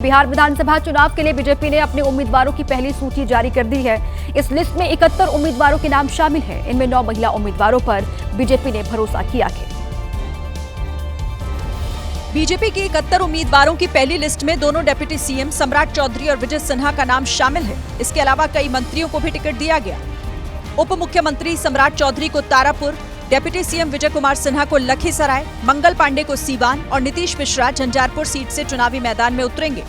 बिहार विधानसभा चुनाव के लिए बीजेपी ने अपने उम्मीदवारों की पहली सूची जारी कर दी है। इस लिस्ट में 71 उम्मीदवारों के नाम शामिल हैं। इनमें 9 महिला उम्मीदवारों पर बीजेपी ने भरोसा किया है। बीजेपी के 71 उम्मीदवारों की पहली लिस्ट में दोनों डिप्टी सीएम सम्राट चौधरी और विजय सिन्हा का नाम शामिल है। इसके अलावा कई मंत्रियों को भी टिकट दिया गया। उप मुख्यमंत्री सम्राट चौधरी को तारापुर, डिप्टी सीएम विजय कुमार सिन्हा को लखीसराय, मंगल पांडे को सीवान और नीतीश मिश्रा झंझारपुर सीट से चुनावी मैदान में उतरेंगे।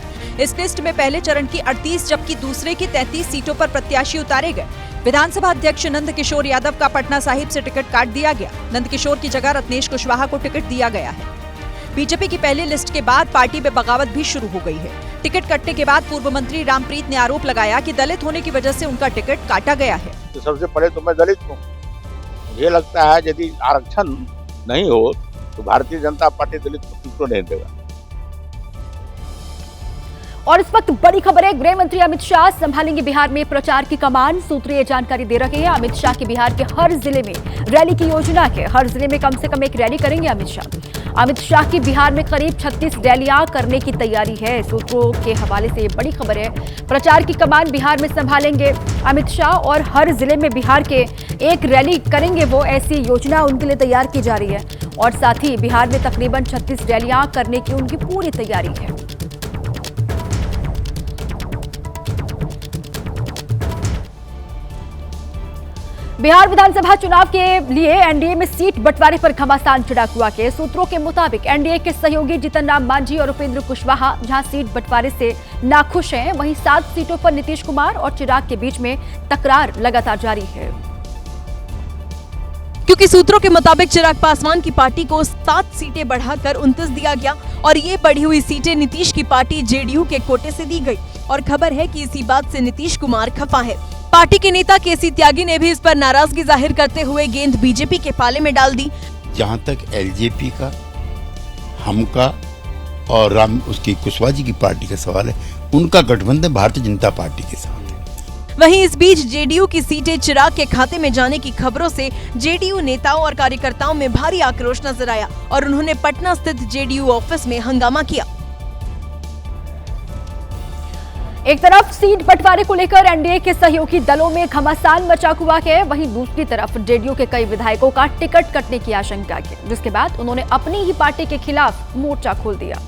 इस लिस्ट में पहले चरण की 38 जबकि दूसरे की 33 सीटों पर प्रत्याशी उतारे गए। विधानसभा अध्यक्ष नंद किशोर यादव का पटना साहिब से टिकट काट दिया गया। नंद किशोर की जगह रत्नेश कुशवाहा को टिकट दिया गया है। बीजेपी की पहली लिस्ट के बाद पार्टी में बगावत भी शुरू हो गई है। टिकट कटने के बाद पूर्व मंत्री रामप्रीत ने आरोप लगाया कि दलित होने की वजह से उनका टिकट काटा गया है। तो सबसे पहले तो मैं दलित हूँ। मुझे लगता है यदि आरक्षण नहीं हो तो भारतीय जनता पार्टी दलित को नहीं देगा। और इस वक्त बड़ी खबर है, गृह मंत्री अमित शाह संभालेंगे बिहार में प्रचार की कमान। सूत्र ये जानकारी दे रहे हैं। अमित शाह की बिहार के हर जिले में रैली की योजना है। हर जिले में कम से कम एक रैली करेंगे अमित शाह। अमित शाह की बिहार में करीब 36 रैलियां करने की तैयारी है। सूत्रों के हवाले से ये बड़ी खबर है। प्रचार की कमान बिहार में संभालेंगे अमित शाह और हर जिले में बिहार के एक रैली करेंगे वो, ऐसी योजना उनके लिए तैयार की जा रही है। और साथ ही बिहार में तकरीबन 36 रैलियां करने की उनकी पूरी तैयारी है। बिहार विधानसभा चुनाव के लिए एनडीए में सीट बंटवारे पर घमासान छिड़क हुआ है। सूत्रों के मुताबिक एनडीए के सहयोगी जीतन राम मांझी और उपेंद्र कुशवाहा जहां सीट बंटवारे से नाखुश हैं, वहीं 7 सीटों पर नीतीश कुमार और चिराग के बीच में तकरार लगातार जारी है। क्योंकि सूत्रों के मुताबिक चिराग पासवान की पार्टी को 7 सीटें बढ़ाकर 29 दिया गया और ये बढ़ी हुई सीटें नीतीश की पार्टी जेडीयू के कोटे से दी गई। और खबर है कि इसी बात से नीतीश कुमार खफा है। पार्टी के नेता केसी त्यागी ने भी इस पर नाराजगी जाहिर करते हुए गेंद बीजेपी के पाले में डाल दी। जहां तक एलजेपी का, हमका और उसकी कुशवाहा जी की पार्टी का सवाल है, उनका गठबंधन भारतीय जनता पार्टी के साथ है। वहीं इस बीच जेडीयू की सीटें चिराग के खाते में जाने की खबरों से जेडीयू नेताओं और कार्यकर्ताओं में भारी आक्रोश नजर आया और उन्होंने पटना स्थित जेडीयू ऑफिस में हंगामा किया। एक तरफ सीट बंटवारे को लेकर एनडीए के सहयोगी दलों में घमासान मचा हुआ है, वहीं दूसरी तरफ जेडीयू के कई विधायकों का टिकट कटने की आशंका है, जिसके बाद उन्होंने अपनी ही पार्टी के खिलाफ मोर्चा खोल दिया।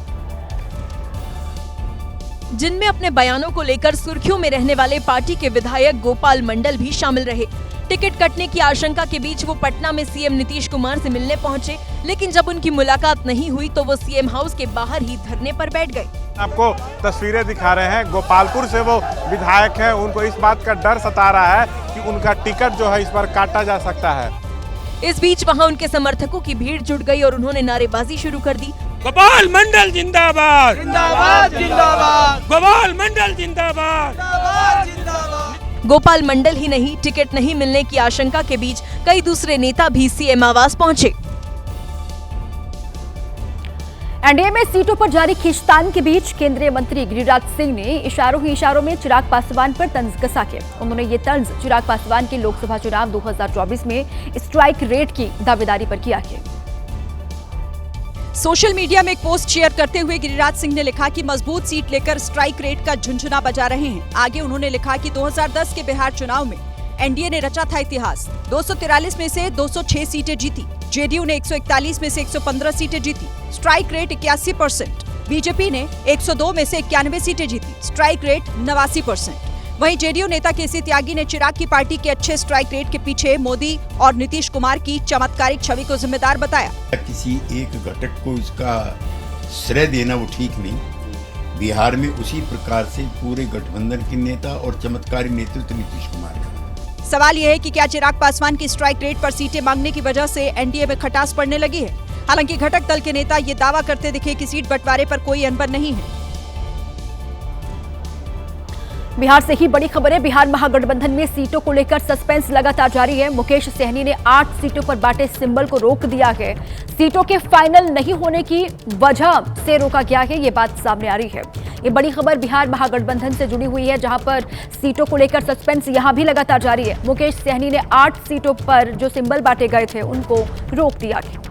जिनमें अपने बयानों को लेकर सुर्खियों में रहने वाले पार्टी के विधायक गोपाल मंडल भी शामिल रहे। टिकट कटने की आशंका के बीच वो पटना में सीएम नीतीश कुमार से मिलने पहुंचे, लेकिन जब उनकी मुलाकात नहीं हुई तो वो सीएम हाउस के बाहर ही धरने पर बैठ गए। आपको तस्वीरें दिखा रहे हैं, गोपालपुर से वो विधायक हैं। उनको इस बात का डर सता रहा है कि उनका टिकट जो है इस बार काटा जा सकता है। इस बीच वहां उनके समर्थकों की भीड़ जुट गई और उन्होंने नारेबाजी शुरू कर दी। गोपाल मंडल जिंदाबाद, जिंदाबाद जिंदाबाद, गोपाल मंडल जिंदाबाद, जिंदाबाद। गोपाल मंडल ही नहीं, टिकट नहीं मिलने की आशंका के बीच कई दूसरे नेता भी सीएम आवास पहुंचे। एनडीए में सीटों पर जारी खींचतान के बीच केंद्रीय मंत्री गिरिराज सिंह ने इशारों ही इशारों में चिराग पासवान पर तंज कसा के। उन्होंने ये तंज चिराग पासवान के लोकसभा चुनाव 2024 में स्ट्राइक रेट की दावेदारी पर किया है। सोशल मीडिया में एक पोस्ट शेयर करते हुए गिरिराज सिंह ने लिखा कि मजबूत सीट लेकर स्ट्राइक रेट का झुनझुना बजा रहे हैं। आगे उन्होंने लिखा कि 2010 के बिहार चुनाव में एनडीए ने रचा था इतिहास। 243 में से 206 सीटें जीती। जेडीयू ने 141 में से 115 सीटें जीती। Strike rate 81%। बीजेपी ने 102 में से 91 सीटें जीती। Strike rate 89%। वहीं जेडीयू नेता केसी त्यागी ने चिराग की पार्टी के अच्छे स्ट्राइक रेट के पीछे मोदी और नीतीश कुमार की चमत्कारिक छवि को जिम्मेदार बताया। किसी एक घटक को इसका श्रेय देना वो ठीक नहीं। बिहार में उसी प्रकार से पूरे गठबंधन के नेता और चमत्कारी नेतृत्व नीतीश कुमार का। सवाल यह है कि क्या चिराग पासवान की स्ट्राइक रेट पर सीटें मांगने की वजह से एनडीए में खटास पड़ने लगी है। हालांकि घटक दल के नेता ये दावा करते दिखे कि सीट बंटवारे पर कोई अनबन नहीं है। बिहार से ही बड़ी खबर है। बिहार महागठबंधन में सीटों को लेकर सस्पेंस लगातार जारी है। मुकेश सहनी ने 8 सीटों पर बांटे सिंबल को रोक दिया है। सीटों के फाइनल नहीं होने की वजह से रोका गया है, ये बात सामने आ रही है। ये बड़ी खबर बिहार महागठबंधन से जुड़ी हुई है, जहां पर सीटों को लेकर सस्पेंस यहां भी लगातार जारी है। मुकेश सहनी ने 8 सीटों पर जो सिंबल बांटे गए थे उनको रोक दिया है।